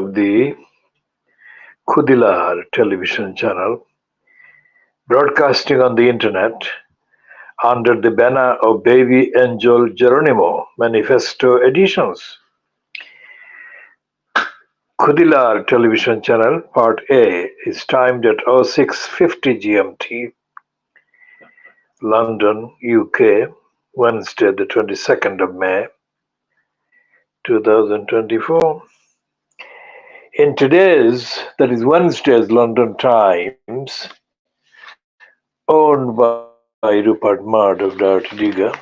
of the KhoodeelaarTV television channel, broadcasting on the internet under the banner of Baby Angel Geronimo Manifesto editions. KhoodeelaarTV television channel Part A is timed at 06:50 GMT, London, UK, Wednesday the 22nd of May, 2024. In today's, that is Wednesday's London Times, owned by Rupert Murd of KhoodeelaarTV,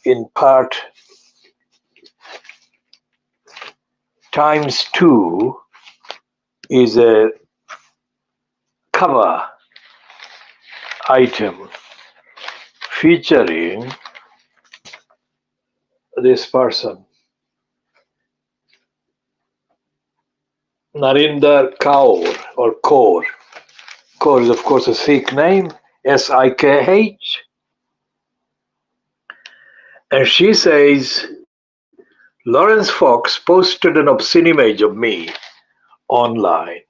in part Times 2 is a cover item featuring this person, Narinder Kaur or Kaur. Kaur is of course a Sikh name, S-I-K-H. And she says, Lawrence Fox posted an obscene image of me online.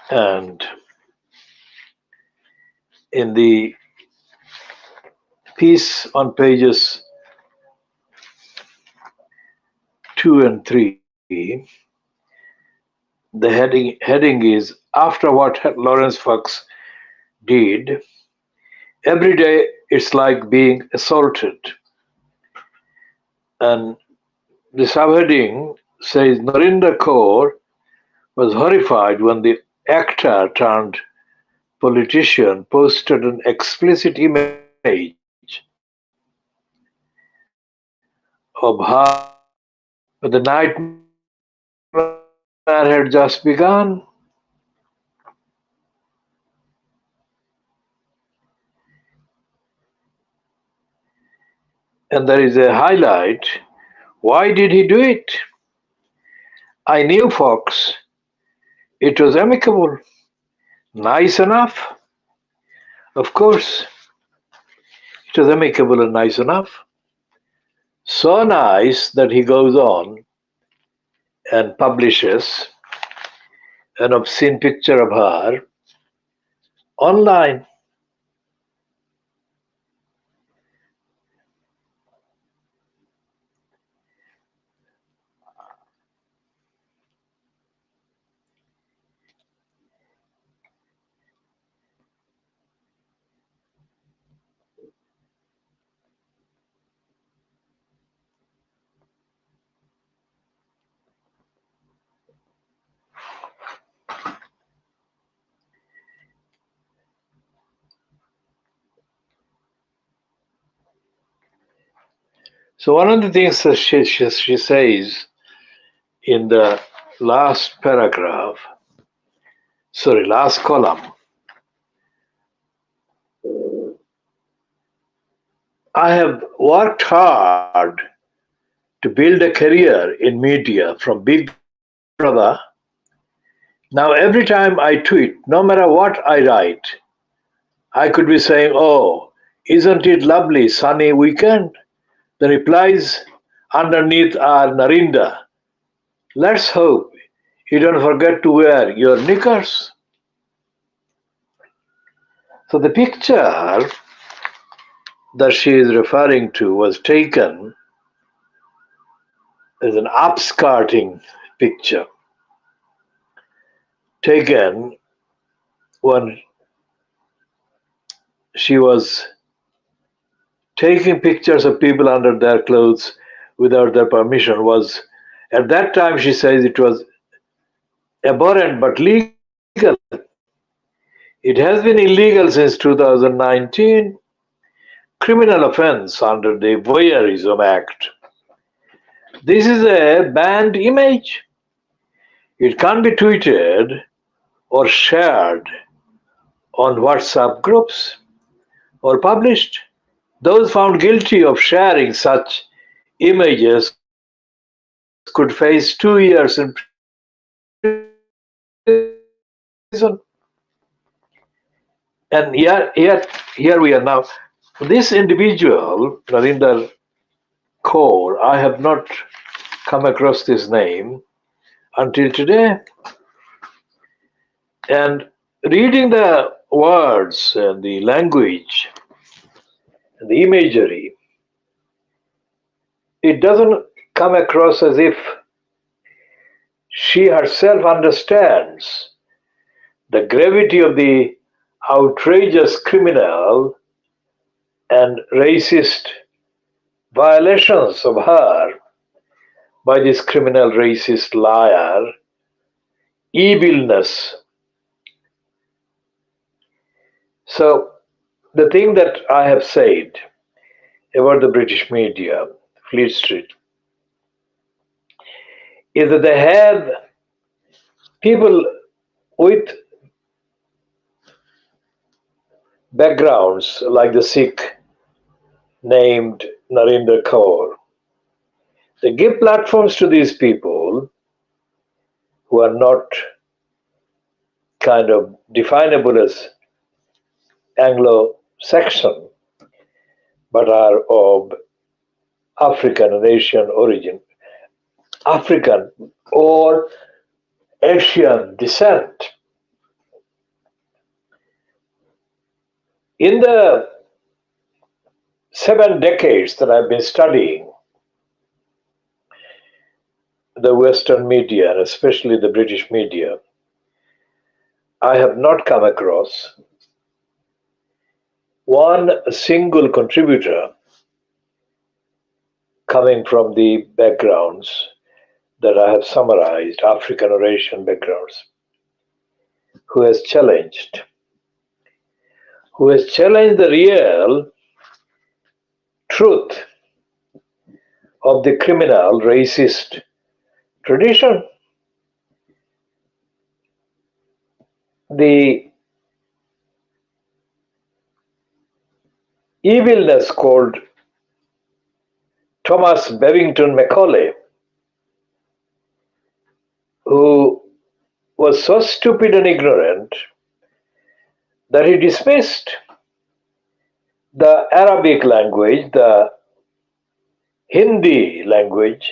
And in the piece on pages 2 and 3, the heading is, after what Lawrence Fox did, every day it's like being assaulted. And the subheading says, Narinder Kaur was horrified when the actor turned politician posted an explicit image of her. But the nightmare had just begun. And there is a highlight. Why did he do it? I knew Fox. It was amicable. Nice enough. Of course, it was amicable and nice enough. So nice that he goes on and publishes an obscene picture of her online. So one of the things that she says in the last column, I have worked hard to build a career in media from Big Brother. Now every time I tweet, no matter what I write, I could be saying, oh, isn't it lovely sunny weekend? The replies underneath are, Narinder, let's hope you don't forget to wear your knickers. So the picture that she is referring to was taken as an upskirting picture, taken when she was taking pictures of people under their clothes without their permission. Was at that time, she says, it was abhorrent but legal. It has been illegal since 2019, criminal offense under the Voyeurism Act. This is a banned image. It can't be tweeted or shared on WhatsApp groups or published. Those found guilty of sharing such images could face 2 years in prison. And here we are now. This individual, Narinder Kaur, I have not come across this name until today. And reading the words and the language and the imagery, it doesn't come across as if she herself understands the gravity of the outrageous criminal and racist violations of her by this criminal racist liar, evilness. So the thing that I have said about the British media, Fleet Street, is that they have people with backgrounds like the Sikh named Narendra Kaur. They give platforms to these people who are not kind of definable as Anglo-Saxon, but are of African and Asian origin, African or Asian descent. In the 7 decades that I've been studying the Western media, and especially the British media, I have not come across one single contributor coming from the backgrounds that I have summarized, African or Asian backgrounds, who has challenged the real truth of the criminal racist tradition. The evilness called Thomas Bevington Macaulay, who was so stupid and ignorant that he dismissed the Arabic language, the Hindi language,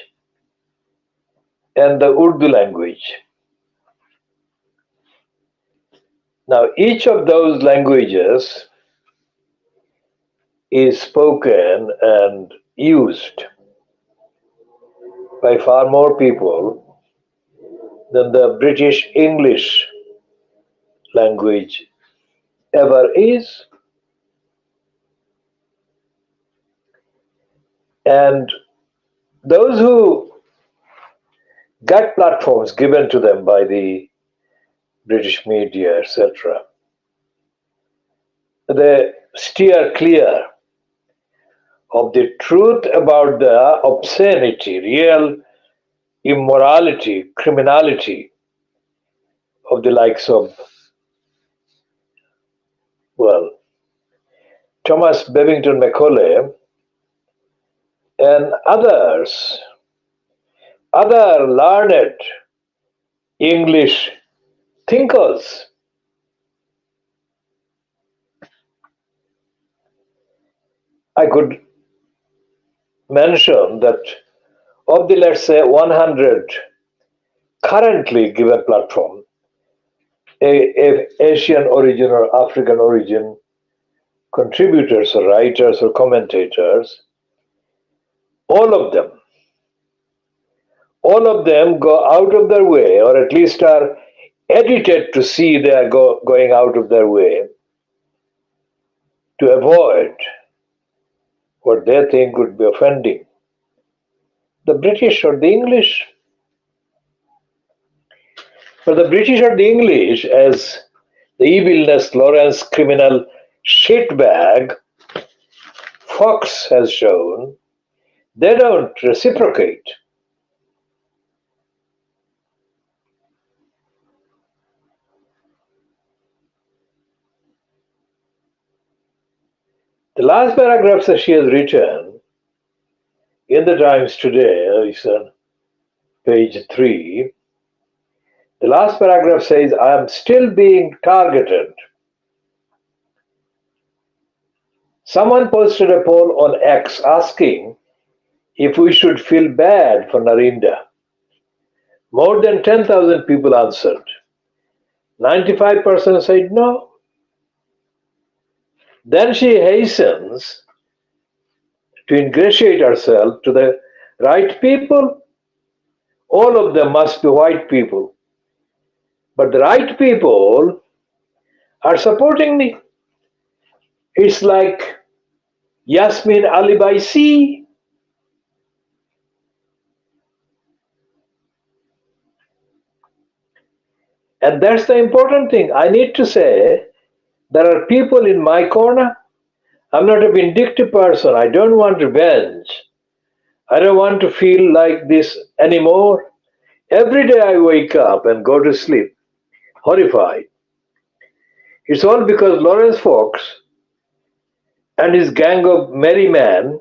and the Urdu language. Now, each of those languages is spoken and used by far more people than the British English language ever is. And those who got platforms given to them by the British media, etc., they steer clear of the truth about the obscenity, real immorality, criminality of the likes of, well, Thomas Bevington Macaulay and others, other learned English thinkers. I could mention that of the, let's say, 100 currently given platform, Asian origin or African origin contributors or writers or commentators, all of them go out of their way, or at least are edited to see they are going out of their way to avoid what they think would be offending the British or the English. For the British or the English, as the evilness Lawrence criminal shitbag Fox has shown, they don't reciprocate. The last paragraphs that she has written in the Times today is on page 3. The last paragraph says, I am still being targeted. Someone posted a poll on X asking if we should feel bad for Narendra. More than 10,000 people answered. 95% said no. Then she hastens to ingratiate herself to the right people. All of them must be white people. But the right people are supporting me. It's like Yasmin Ali by sea. And that's the important thing. I need to say there are people in my corner. I'm not a vindictive person. I don't want revenge. I don't want to feel like this anymore. Every day I wake up and go to sleep horrified. It's all because Lawrence Fox and his gang of merry men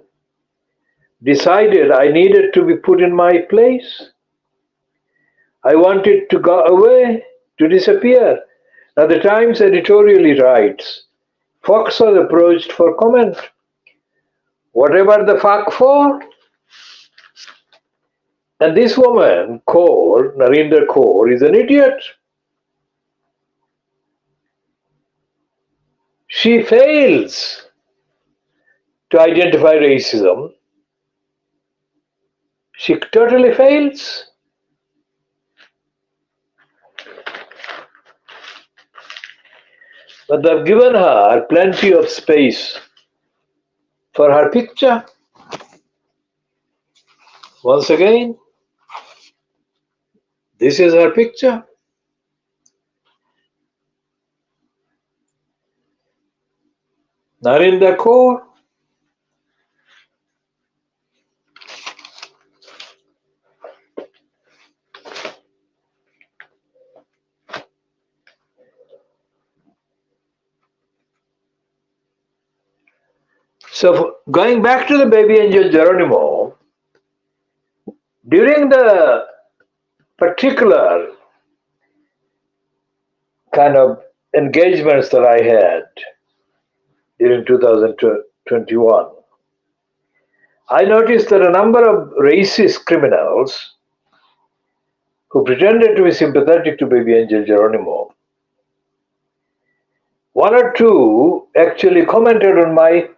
decided I needed to be put in my place. I wanted to go away, to disappear. Now the Times editorially writes, Fox was approached for comment. Whatever the fuck for? And this woman, Kaur, Narendra Kaur, is an idiot. She fails to identify racism. She totally fails. But they've given her plenty of space for her picture. Once again, this is her picture. Narendra Kaur. So going back to the baby angel Geronimo, during the particular kind of engagements that I had during 2021, I noticed that a number of racist criminals who pretended to be sympathetic to baby angel Geronimo, one or two actually commented on my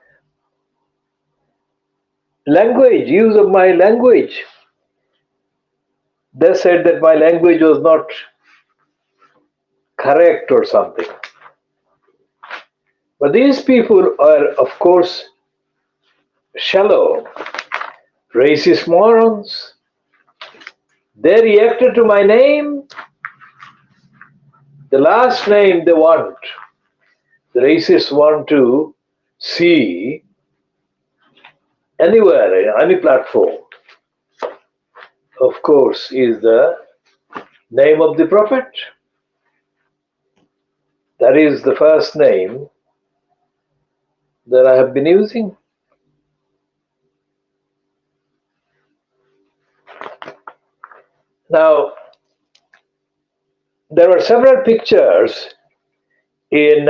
language, use of my language. They said that my language was not correct or something. But these people are, of course, shallow, racist morons. They reacted to my name, the last name they want. The racists want to see anywhere, any platform, of course, is the name of the prophet. That is the first name that I have been using. Now, there were several pictures in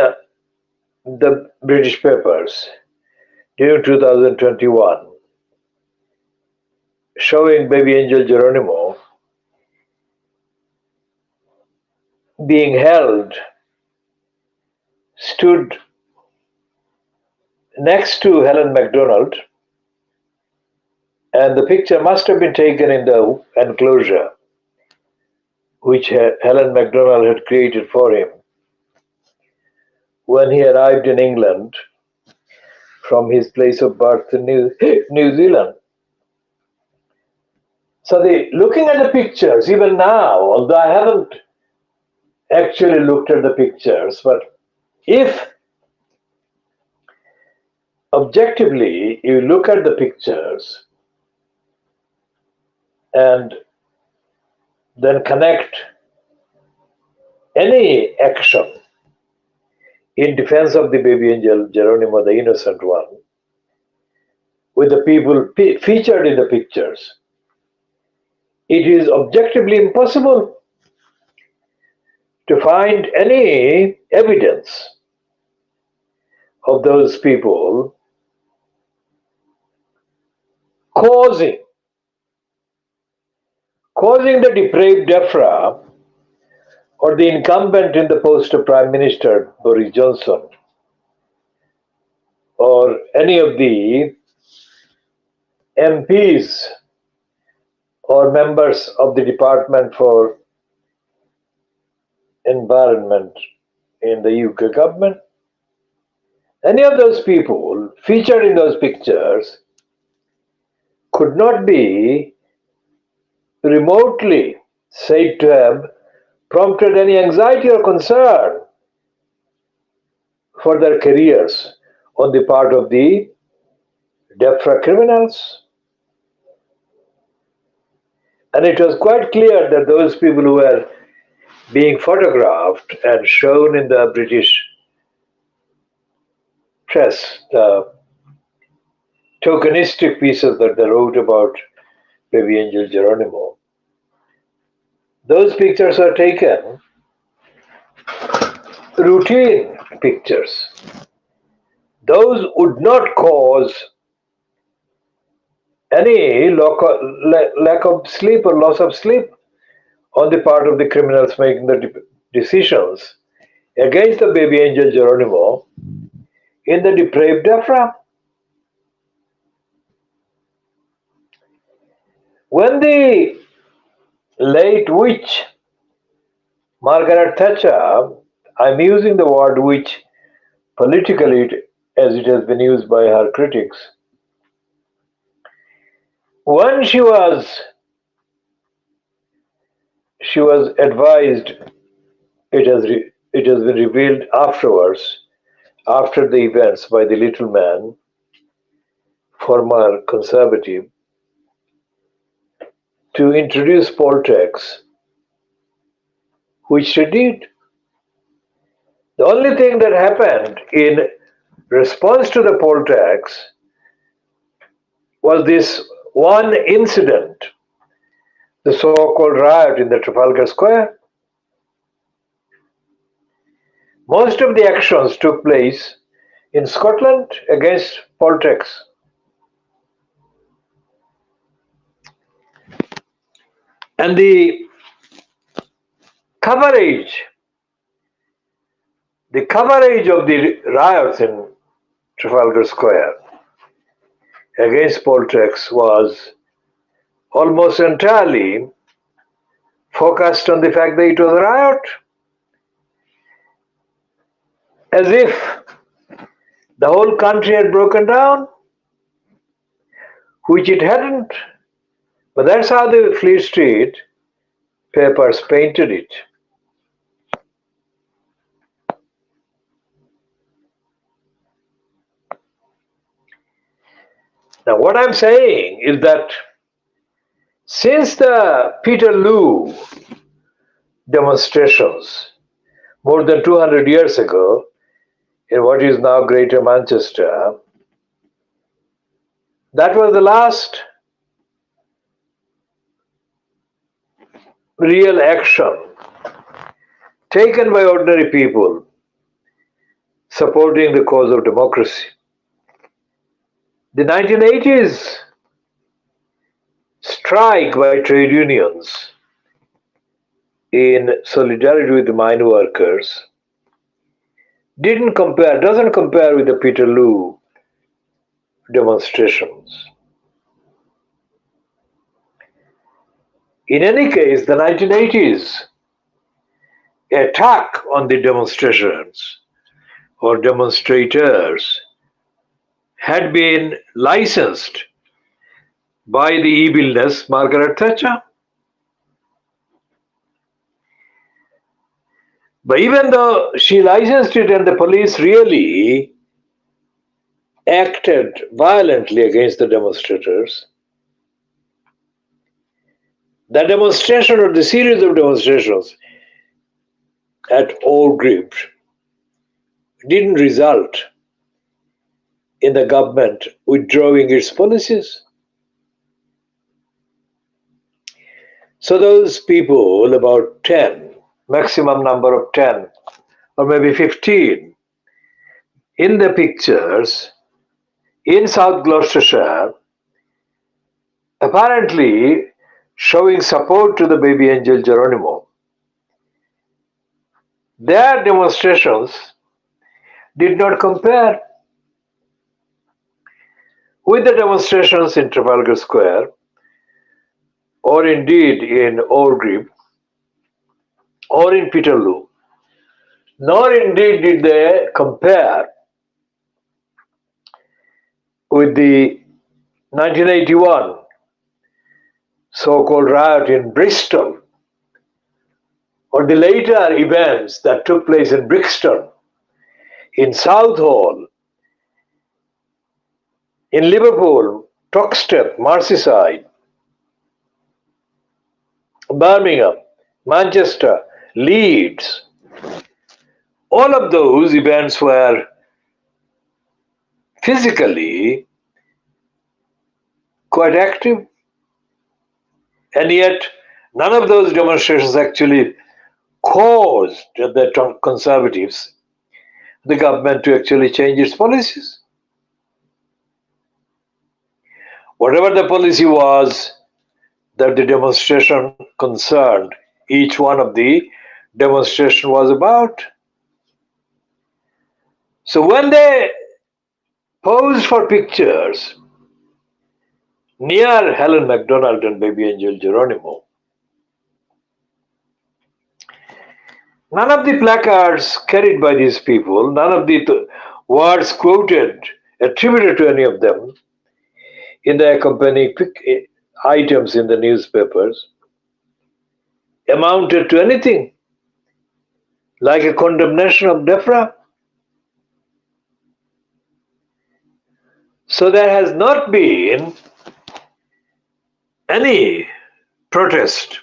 the British papers during 2021 showing baby angel Geronimo being held, stood next to Helen MacDonald, and the picture must have been taken in the enclosure which Helen MacDonald had created for him when he arrived in England from his place of birth in New Zealand. So looking at the pictures, even now, although I haven't actually looked at the pictures, but if objectively you look at the pictures and then connect any action in defense of the baby angel Geronimo, the innocent one, with the people featured in the pictures, it is objectively impossible to find any evidence of those people causing the depraved DEFRA or the incumbent in the post of Prime Minister, Boris Johnson, or any of the MPs or members of the Department for Environment in the UK government, any of those people featured in those pictures could not be remotely said to have prompted any anxiety or concern for their careers on the part of the DEFRA criminals. And it was quite clear that those people who were being photographed and shown in the British press, the tokenistic pieces that they wrote about baby angel Geronimo, those pictures are taken routine pictures. Those would not cause any lack of sleep or loss of sleep on the part of the criminals making the decisions against the baby angel Geronimo in the depraved DEFRA. When the late witch Margaret Thatcher, I'm using the word witch politically as it has been used by her critics, when she was advised, it has been revealed afterwards, after the events, by the little man, former conservative, to introduce poll tax, which she did. The only thing that happened in response to the poll tax was this one incident, the so-called riot in the Trafalgar Square. Most of the actions took place in Scotland against poll tax. And the coverage of the riots in Trafalgar Square against poll tax was almost entirely focused on the fact that it was a riot, as if the whole country had broken down, which it hadn't. But that's how the Fleet Street papers painted it. Now, what I'm saying is that since the Peterloo demonstrations more than 200 years ago in what is now Greater Manchester, that was the last real action taken by ordinary people supporting the cause of democracy. The 1980s strike by trade unions in solidarity with the mine workers doesn't compare with the Peterloo demonstrations. In any case, the 1980s attack on the demonstrations or demonstrators had been licensed by the evilness Margaret Thatcher. But even though she licensed it and the police really acted violently against the demonstrators, the demonstration or the series of demonstrations at Orgreave didn't result in the government withdrawing its policies. So those people, about 10, maximum number of 10 or maybe 15, in the pictures in South Gloucestershire, apparently showing support to the baby angel Geronimo. Their demonstrations did not compare with the demonstrations in Trafalgar Square or indeed in Orgreave or in Peterloo, nor indeed did they compare with the 1981 so-called riot in Bristol or the later events that took place in Brixton, in Southall, in Liverpool, Toxteth, Merseyside, Birmingham, Manchester, Leeds. All of those events were physically quite active, and yet none of those demonstrations actually caused the Conservatives, the government, to actually change its policies. Whatever the policy was that the demonstration concerned, each one of the demonstration was about. So when they posed for pictures near Helen MacDonald and baby angel Geronimo, none of the placards carried by these people, none of the words quoted, attributed to any of them in the accompanying items in the newspapers amounted to anything like a condemnation of DEFRA. So there has not been any protest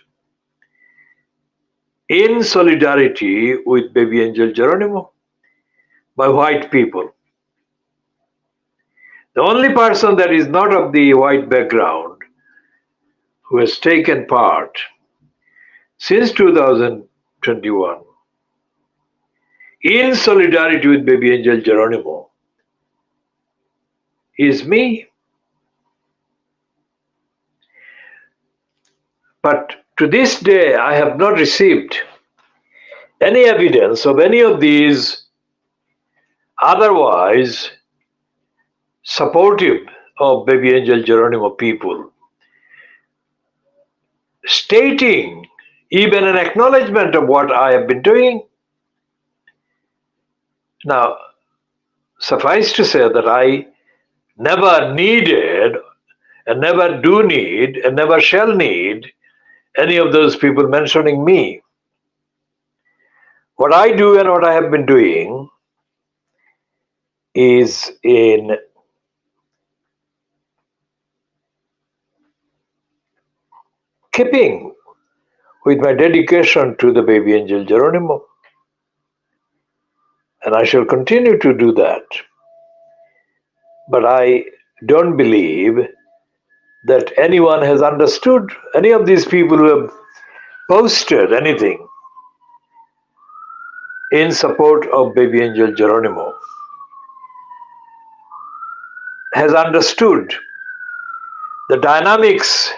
in solidarity with baby angel Geronimo by white people. The only person that is not of the white background who has taken part since 2021 in solidarity with baby angel Geronimo is me. But to this day, I have not received any evidence of any of these otherwise supportive of baby angel Geronimo people stating even an acknowledgement of what I have been doing. Now, suffice to say that I never needed and never do need and never shall need any of those people mentioning me. What I do and what I have been doing is in keeping with my dedication to the baby angel Geronimo. And I shall continue to do that. But I don't believe that anyone has understood, any of these people who have posted anything in support of baby angel Geronimo has understood the dynamics,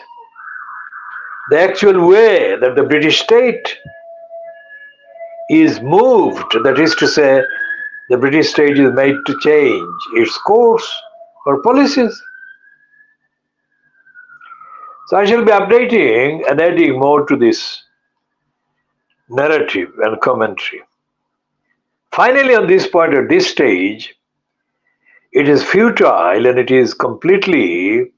the actual way that the British state is moved, that is to say, the British state is made to change its course or policies. So I shall be updating and adding more to this narrative and commentary. Finally, on this point, at this stage, it is futile and it is completely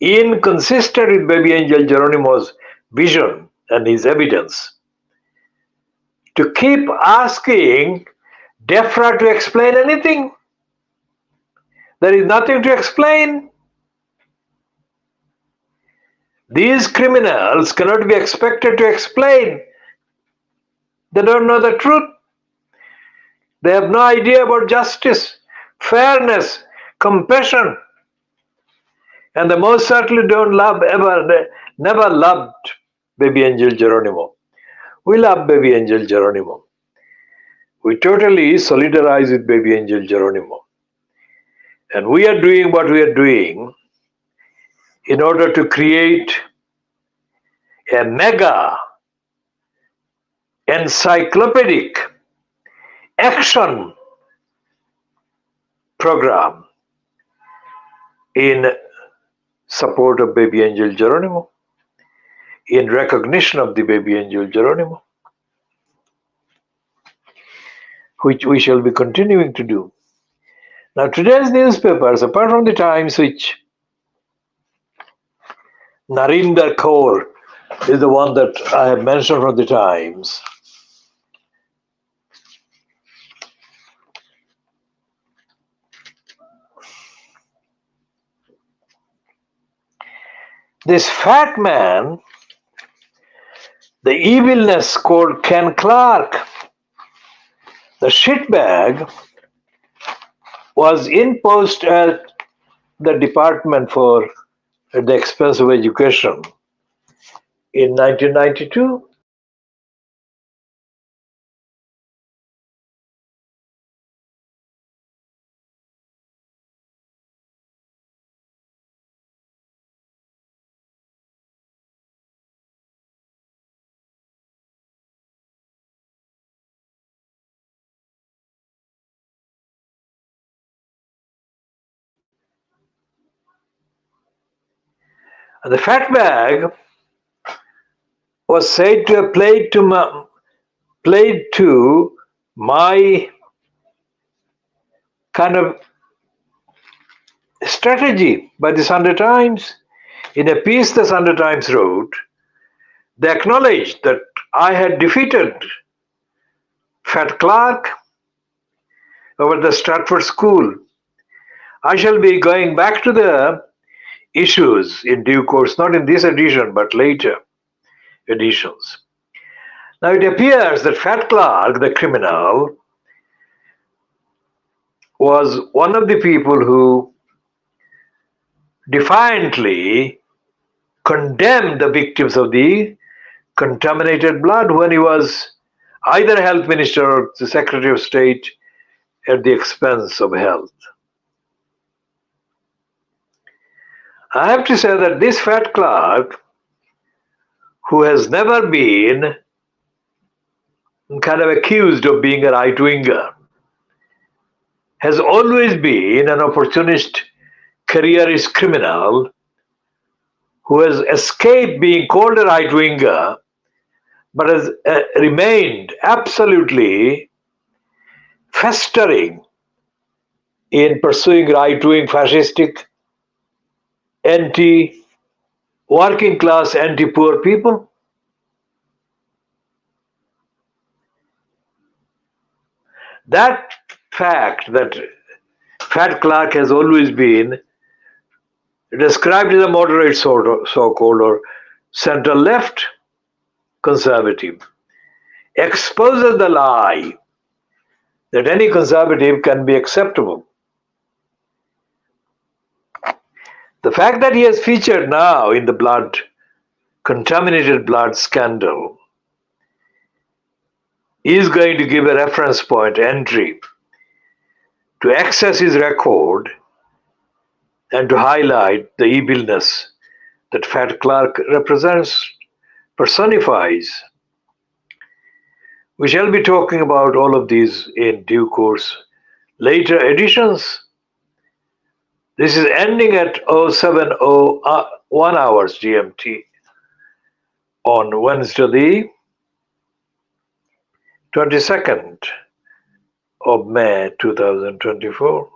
inconsistent with baby angel Geronimo's vision and his evidence to keep asking DEFRA to explain anything. There is nothing to explain. These criminals cannot be expected to explain. They don't know the truth. They have no idea about justice, fairness, compassion. And they most certainly don't love they never loved baby angel Geronimo. We love baby angel Geronimo. We totally solidarize with baby angel Geronimo. And we are doing what we are doing in order to create a mega encyclopedic action program in support of baby angel Geronimo, in recognition of the baby angel Geronimo, which we shall be continuing to do. Now, today's newspapers, apart from the Times, which Narinder Kaur is the one that I have mentioned from the Times, this fat man, the evilness called Ken Clark, the shitbag, was in post at the Department for the Expense of Education in 1992. And the fat bag was said to have played to my kind of strategy by the Sunday Times. In a piece the Sunday Times wrote, they acknowledged that I had defeated Fat Clark over the Stratford School. I shall be going back to the issues in due course, not in this edition, but later editions. Now it appears that Fat Clark, the criminal, was one of the people who defiantly condemned the victims of the contaminated blood when he was either health minister or the secretary of state at the expense of health. I have to say that this Fat Clark, who has never been kind of accused of being a right-winger, has always been an opportunist careerist criminal who has escaped being called a right-winger but has remained absolutely festering in pursuing right-wing fascistic anti-working class, anti-poor people. That fact that Fat Clark has always been described as a moderate so-called or center-left conservative exposes the lie that any conservative can be acceptable. The fact that he has featured now in the contaminated blood scandal is going to give a reference point entry to access his record and to highlight the evilness that Fat Clark represents, personifies. We shall be talking about all of these in due course, later editions. This is ending at 07:01 hours GMT on Wednesday, the 22nd of May 2024.